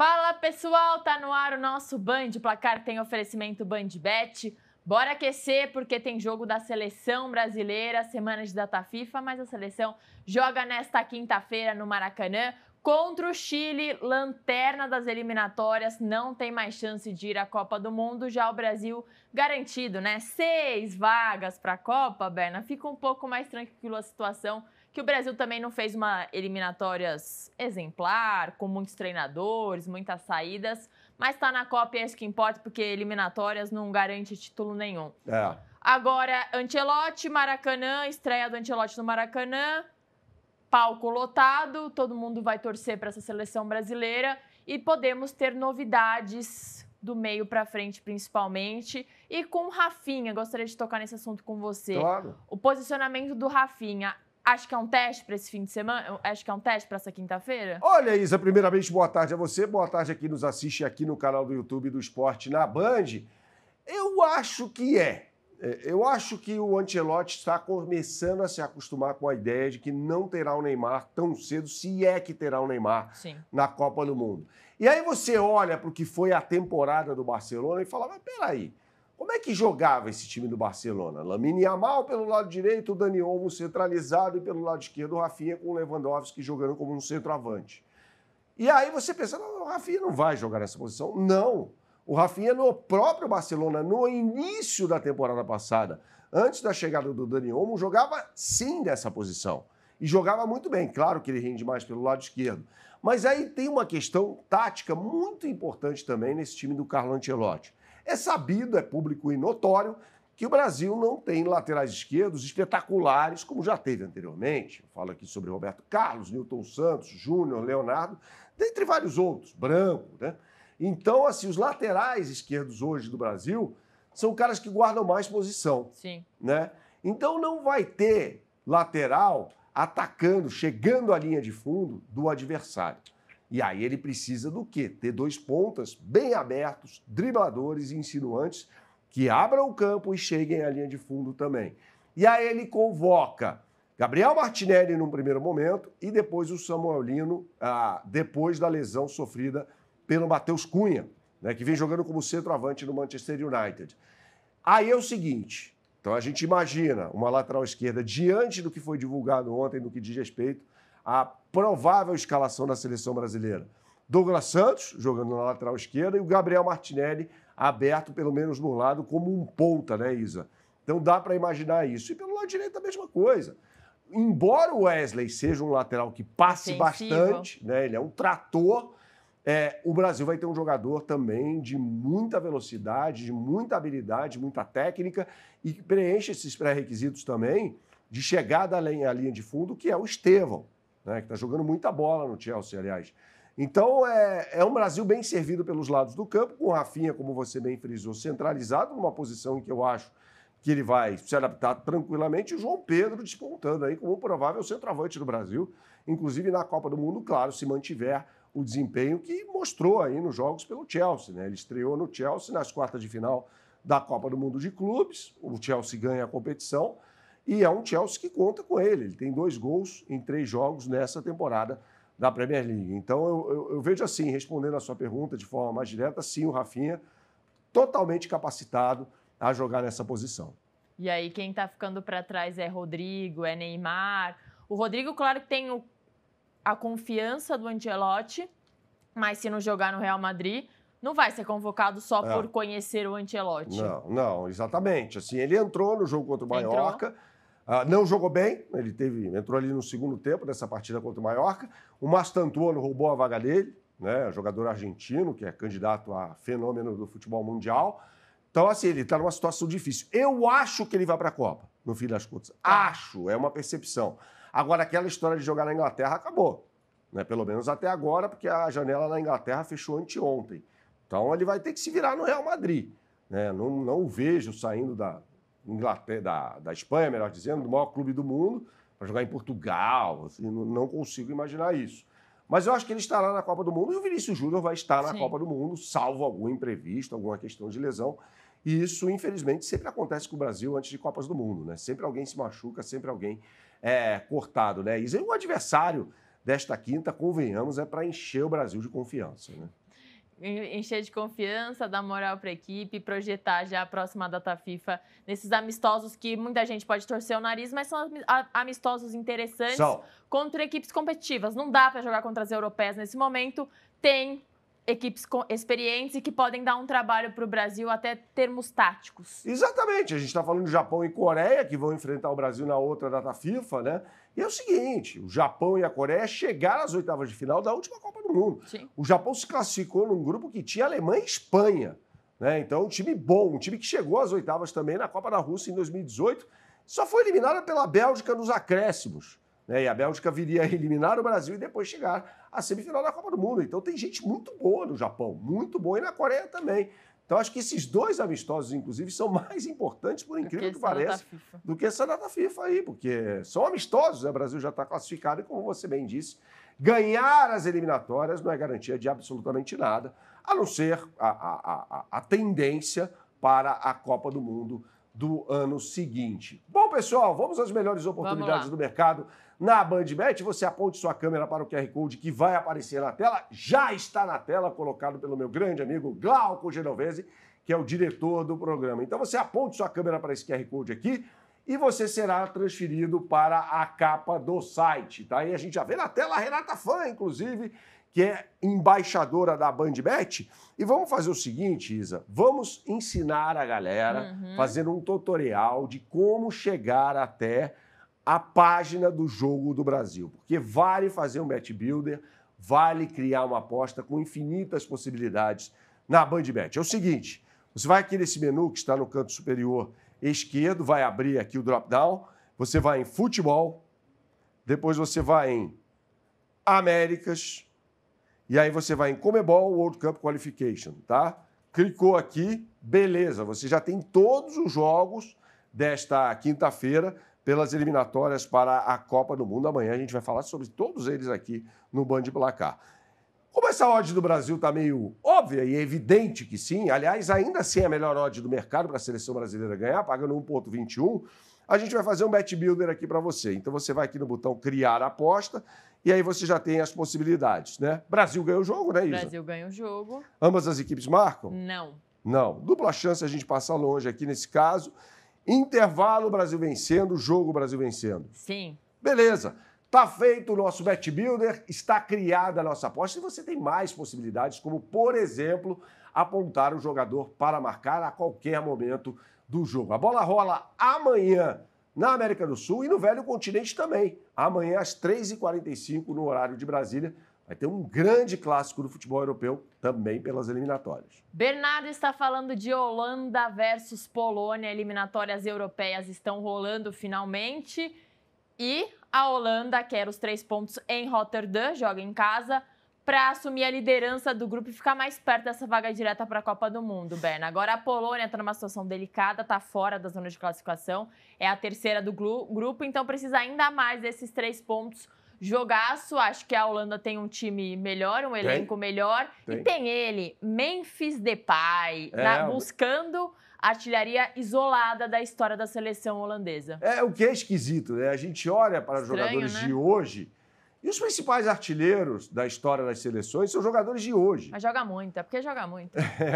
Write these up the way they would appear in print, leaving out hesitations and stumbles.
Fala pessoal, tá no ar o nosso Band Placar, tem oferecimento BandBet. Bora aquecer porque tem jogo da seleção brasileira, semana de data FIFA, mas a seleção joga nesta quinta-feira no Maracanã contra o Chile, lanterna das eliminatórias, não tem mais chance de ir à Copa do Mundo, já o Brasil garantido, né? 6 vagas para a Copa, Berna, fica um pouco mais tranquila a situação, que o Brasil também não fez uma eliminatórias exemplar, com muitos treinadores, muitas saídas, mas tá na Copa e é isso que importa, porque eliminatórias não garante título nenhum. Agora, Ancelotti, Maracanã, estreia do Ancelotti no Maracanã, palco lotado, todo mundo vai torcer para essa seleção brasileira e podemos ter novidades do meio para frente, principalmente. E com o Rafinha, gostaria de tocar nesse assunto com você. Claro. O posicionamento do Rafinha, acho que é um teste para esse fim de semana? Acho que é um teste para essa quinta-feira? Olha, Isa, primeiramente, boa tarde a você, boa tarde a quem nos assiste aqui no canal do YouTube do Esporte na Band. Eu acho que é. Eu acho que o Ancelotti está começando a se acostumar com a ideia de que não terá o Neymar tão cedo, se é que terá o Neymar na Copa do Mundo. E aí você olha para o que foi a temporada do Barcelona e fala, mas peraí, como é que jogava esse time do Barcelona? Lamine Yamal pelo lado direito, o Dani Olmo centralizado e pelo lado esquerdo o Rafinha com o Lewandowski jogando como um centroavante. E aí você pensa, não, o Rafinha não vai jogar nessa posição. Não. O Rafinha, no próprio Barcelona, no início da temporada passada, antes da chegada do Dani Olmo, jogava sim nessa posição. E jogava muito bem. Claro que ele rende mais pelo lado esquerdo. Mas aí tem uma questão tática muito importante também nesse time do Carlo Ancelotti. É sabido, é público e notório, que o Brasil não tem laterais esquerdos espetaculares, como já teve anteriormente. Eu falo aqui sobre Roberto Carlos, Nilton Santos, Júnior, Leonardo, dentre vários outros, Branco, né? Então, assim, os laterais esquerdos hoje do Brasil são caras que guardam mais posição. Sim. Né? Então, não vai ter lateral atacando, chegando à linha de fundo do adversário. E aí ele precisa do quê? Ter dois pontas bem abertos, dribladores e insinuantes que abram o campo e cheguem à linha de fundo também. E aí ele convoca Gabriel Martinelli num primeiro momento e depois o Samuel Lino, depois da lesão sofrida pelo Matheus Cunha, né, que vem jogando como centroavante no Manchester United. Aí é o seguinte, então a gente imagina uma lateral esquerda diante do que foi divulgado ontem no que diz respeito à provável escalação da seleção brasileira. Douglas Santos jogando na lateral esquerda e o Gabriel Martinelli aberto, pelo menos no lado, como um ponta, né, Isa? Então dá para imaginar isso. E pelo lado direito a mesma coisa. Embora o Wesley seja um lateral que passe bastante, né, ele é um trator, o Brasil vai ter um jogador também de muita velocidade, de muita habilidade, muita técnica e que preenche esses pré-requisitos também de chegada à linha de fundo, que é o Estevão, né, que está jogando muita bola no Chelsea, aliás. Então, é um Brasil bem servido pelos lados do campo, com o Rafinha, como você bem frisou, centralizado, numa posição em que eu acho que ele vai se adaptar tranquilamente, e o João Pedro despontando aí como um provável centroavante do Brasil, inclusive na Copa do Mundo, claro, se mantiver o desempenho que mostrou aí nos jogos pelo Chelsea, né? Ele estreou no Chelsea nas quartas de final da Copa do Mundo de Clubes, o Chelsea ganha a competição e é um Chelsea que conta com ele. Ele tem 2 gols em 3 jogos nessa temporada da Premier League. Então eu vejo assim, respondendo a sua pergunta de forma mais direta, sim, o Rafinha totalmente capacitado a jogar nessa posição. E aí quem tá ficando para trás é Rodrigo, é Neymar. O Rodrigo, claro que tem a confiança do Ancelotti, mas se não jogar no Real Madrid, não vai ser convocado só por conhecer o Ancelotti. Não, exatamente. Assim, ele entrou no jogo contra o Mallorca, não jogou bem, ele entrou ali no segundo tempo dessa partida contra o Mallorca. O Mastantuono roubou a vaga dele, né, jogador argentino, que é candidato a fenômeno do futebol mundial. Então, assim, ele está numa situação difícil. Eu acho que ele vai para a Copa, no fim das contas. Acho, é uma percepção. Agora, aquela história de jogar na Inglaterra acabou, né? Pelo menos até agora, porque a janela na Inglaterra fechou anteontem. Então, ele vai ter que se virar no Real Madrid, né? Não o vejo saindo da Inglaterra, da Espanha, melhor dizendo, do maior clube do mundo, para jogar em Portugal. Assim, não consigo imaginar isso. Mas eu acho que ele estará na Copa do Mundo e o Vinícius Júnior vai estar na Copa do Mundo, salvo algum imprevisto, alguma questão de lesão. E isso, infelizmente, sempre acontece com o Brasil antes de Copas do Mundo, né? Sempre alguém se machuca, sempre alguém é cortado, né? E o adversário desta quinta, convenhamos, é para encher o Brasil de confiança, né? Encher de confiança, dar moral para a equipe, projetar já a próxima data FIFA nesses amistosos que muita gente pode torcer o nariz, mas são amistosos interessantes contra equipes competitivas. Não dá para jogar contra as europeias nesse momento. Tem equipes experientes e que podem dar um trabalho para o Brasil até termos táticos. Exatamente. A gente está falando de Japão e Coreia, que vão enfrentar o Brasil na outra data FIFA, né? E é o seguinte, o Japão e a Coreia chegaram às oitavas de final da última Copa do Mundo. Sim. O Japão se classificou num grupo que tinha Alemanha e Espanha, né? Então, um time bom, um time que chegou às oitavas também na Copa da Rússia em 2018, só foi eliminada pela Bélgica nos acréscimos, né? E a Bélgica viria a eliminar o Brasil e depois chegar à semifinal da Copa do Mundo. Então, tem gente muito boa no Japão, muito boa, e na Coreia também. Então, acho que esses dois amistosos, inclusive, são mais importantes, por incrível que pareça, do que essa data FIFA aí, porque são amistosos, né? O Brasil já está classificado e, como você bem disse, ganhar as eliminatórias não é garantia de absolutamente nada, a não ser a tendência para a Copa do Mundo do ano seguinte. Bom, pessoal, vamos às melhores oportunidades do mercado na BandBet. Você aponte sua câmera para o QR Code que vai aparecer na tela. Já está na tela, colocado pelo meu grande amigo Glauco Genovese, que é o diretor do programa. Então você aponte sua câmera para esse QR Code aqui e você será transferido para a capa do site, tá? E a gente já vê na tela a Renata Fã, inclusive, que é embaixadora da BandBet. E vamos fazer o seguinte, Isa, vamos ensinar a galera, fazendo um tutorial de como chegar até a página do Jogo do Brasil. Porque vale fazer um bet builder, vale criar uma aposta com infinitas possibilidades na BandBet. É o seguinte, você vai aqui nesse menu que está no canto superior esquerdo, vai abrir aqui o drop-down, você vai em Futebol, depois você vai em Américas, e aí você vai em Comebol World Cup Qualification, tá? Clicou aqui, beleza, você já tem todos os jogos desta quinta-feira pelas eliminatórias para a Copa do Mundo. Amanhã a gente vai falar sobre todos eles aqui no Band Placar. Como essa odd do Brasil está meio óbvia e evidente que sim, aliás, ainda assim é a melhor odd do mercado para a seleção brasileira ganhar, pagando 1,21, a gente vai fazer um bet builder aqui para você. Então você vai aqui no botão criar aposta e aí você já tem as possibilidades, né? Brasil ganha o jogo, né, Isa? Brasil ganha o jogo. Ambas as equipes marcam? Não. Não. Dupla chance a gente passar longe aqui nesse caso. Intervalo, Brasil vencendo, jogo, Brasil vencendo. Sim. Beleza. Tá feito o nosso bet builder, está criada a nossa aposta e você tem mais possibilidades, como, por exemplo, apontar o jogador para marcar a qualquer momento do jogo. A bola rola amanhã na América do Sul e no Velho Continente também. Amanhã às 3h45 no horário de Brasília. Vai ter um grande clássico do futebol europeu, também pelas eliminatórias. Bernardo está falando de Holanda versus Polônia. Eliminatórias europeias estão rolando finalmente. E a Holanda quer os 3 pontos em Rotterdam, joga em casa, para assumir a liderança do grupo e ficar mais perto dessa vaga direta para a Copa do Mundo, Berna. Agora a Polônia está numa situação delicada, está fora da zona de classificação, é a terceira do grupo, então precisa ainda mais desses 3 pontos. Jogaço, acho que a Holanda tem um time melhor, um elenco melhor. E tem ele, Memphis Depay, buscando a artilharia isolada da história da seleção holandesa. É o que é esquisito, né? A gente olha para os jogadores de hoje e os principais artilheiros da história das seleções são jogadores de hoje. Mas joga muito, é porque joga muito.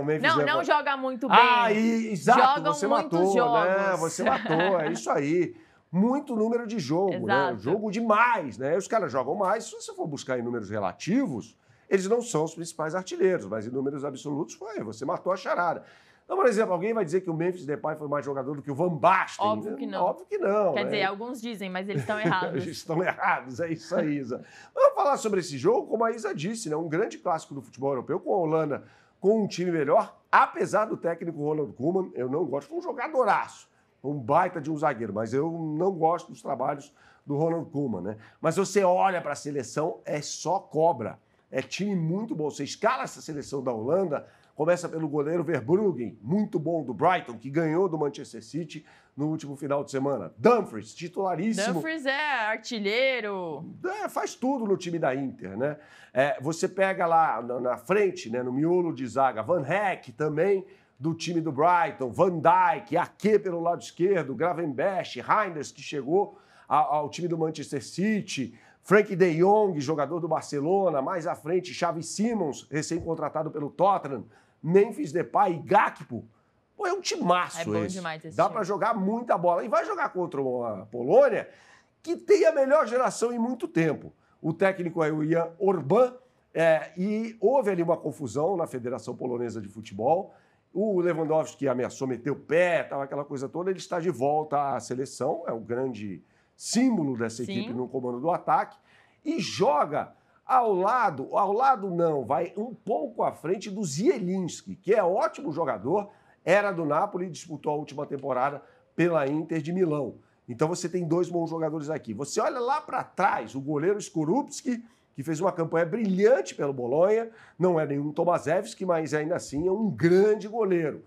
O Memphis não joga muito bem. Exato, jogam você muitos matou, jogos. né? Você matou, é isso aí. Muito número de jogo, né? Jogo demais, né? Os caras jogam mais. Se você for buscar em números relativos, eles não são os principais artilheiros, mas em números absolutos foi. Você matou a charada. Então, por exemplo, alguém vai dizer que o Memphis Depay foi mais jogador do que o Van Basten? Óbvio que não. Óbvio que não. Quer dizer, alguns dizem, mas eles estão errados. Eles estão errados, é isso aí, Isa. Vamos falar sobre esse jogo, como a Isa disse, né? Um grande clássico do futebol europeu, com a Holanda com um time melhor, apesar do técnico Ronald Koeman, eu não gosto, foi um jogadoraço. Um baita de um zagueiro, mas eu não gosto dos trabalhos do Ronald Koeman, né? Mas você olha para a seleção, é só cobra. É time muito bom. Você escala essa seleção da Holanda, começa pelo goleiro Verbruggen, muito bom, do Brighton, que ganhou do Manchester City no último final de semana. Dumfries, titularíssimo. Dumfries é artilheiro. Faz tudo no time da Inter, né? Você pega lá na frente, né, no miolo de zaga, Van Hecke também, do time do Brighton, Van Dijk, Ake pelo lado esquerdo, Gravenberch, Reinders, que chegou ao time do Manchester City, Frank de Jong, jogador do Barcelona. Mais à frente, Xavi Simons, recém-contratado pelo Tottenham. Memphis Depay e Gakpo. Pô, é um timaço esse. É bom demais esse Dá time. para jogar muita bola. E vai jogar contra uma Polônia que tem a melhor geração em muito tempo. O técnico é o Jan Orban, e houve ali uma confusão na Federação Polonesa de Futebol. O Lewandowski ameaçou meter o pé, tal, aquela coisa toda. Ele está de volta à seleção, é o grande símbolo dessa equipe no comando do ataque. E joga ao lado não, vai um pouco à frente do Zielinski, que é ótimo jogador, era do Napoli e disputou a última temporada pela Inter de Milão. Então você tem dois bons jogadores aqui. Você olha lá para trás, o goleiro Skorupski, que fez uma campanha brilhante pelo Bolonha, não é nenhum Tomaszewski, mas ainda assim é um grande goleiro.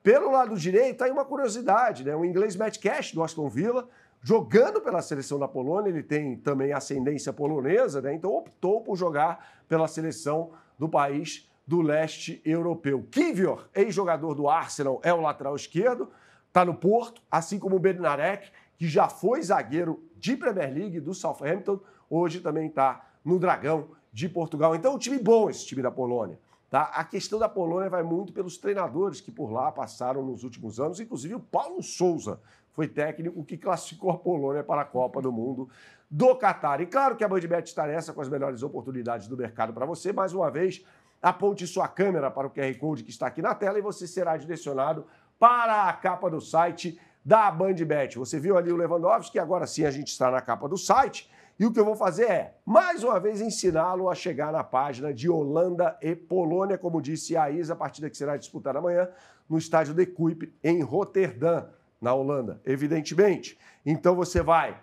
Pelo lado direito, aí uma curiosidade, né? O inglês Matt Cash, do Aston Villa, jogando pela seleção da Polônia, ele tem também ascendência polonesa, né? Então optou por jogar pela seleção do país do leste europeu. Kivior, ex-jogador do Arsenal, é o lateral esquerdo, está no Porto, assim como o Bednarek, que já foi zagueiro de Premier League do Southampton, hoje também está no Dragão de Portugal. Então, um time bom esse time da Polônia. Tá? A questão da Polônia vai muito pelos treinadores que por lá passaram nos últimos anos, inclusive o Paulo Sousa foi técnico que classificou a Polônia para a Copa do Mundo do Catar. E claro que a BandBet está nessa com as melhores oportunidades do mercado para você. Mais uma vez, aponte sua câmera para o QR Code que está aqui na tela e você será direcionado para a capa do site da BandBet. Você viu ali o Lewandowski, agora sim a gente está na capa do site. E o que eu vou fazer é, mais uma vez, ensiná-lo a chegar na página de Holanda e Polônia, como disse a Isa, a partida que será disputada amanhã no estádio De Kuip, em Roterdã, na Holanda, evidentemente. Então você vai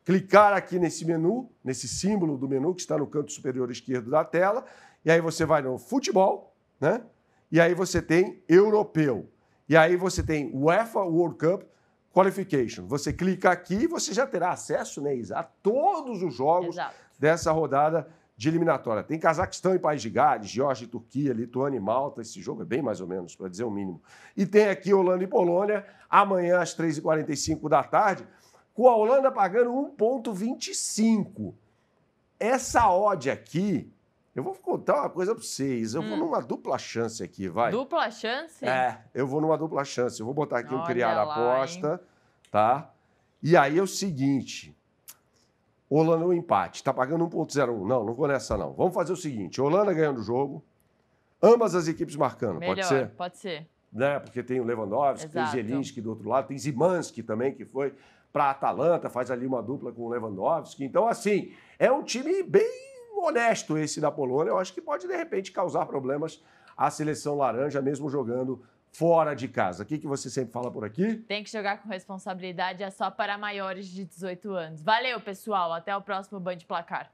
clicar aqui nesse menu, nesse símbolo do menu que está no canto superior esquerdo da tela, e aí você vai no futebol, né? E aí você tem europeu. E aí você tem UEFA World Cup Qualification. Você clica aqui e você já terá acesso, né, Isa, a todos os jogos dessa rodada de eliminatória. Tem Cazaquistão e País de Gales, Geórgia e Turquia, Lituânia e Malta. Esse jogo é bem mais ou menos, para dizer o mínimo. E tem aqui Holanda e Polônia, amanhã às 3h45 da tarde, com a Holanda pagando 1,25. Essa odd aqui, eu vou contar uma coisa para vocês. Eu vou numa dupla chance aqui, vai. Dupla chance? Eu vou numa dupla chance. Eu vou botar aqui um criar lá, aposta, tá? E aí é o seguinte, Holanda no empate, tá pagando 1,01. Não vou nessa não. Vamos fazer o seguinte, Holanda ganhando o jogo, ambas as equipes marcando, melhor, pode ser? Pode ser. Né? Porque tem o Lewandowski, tem o Zielinski do outro lado, tem Zimanski também, que foi para a Atalanta, faz ali uma dupla com o Lewandowski. Então, assim, é um time bem honesto esse da Polônia. Eu acho que pode, de repente, causar problemas à seleção laranja, mesmo jogando fora de casa. O que você sempre fala por aqui? Tem que jogar com responsabilidade, é só para maiores de 18 anos. Valeu, pessoal. Até o próximo Band Placar.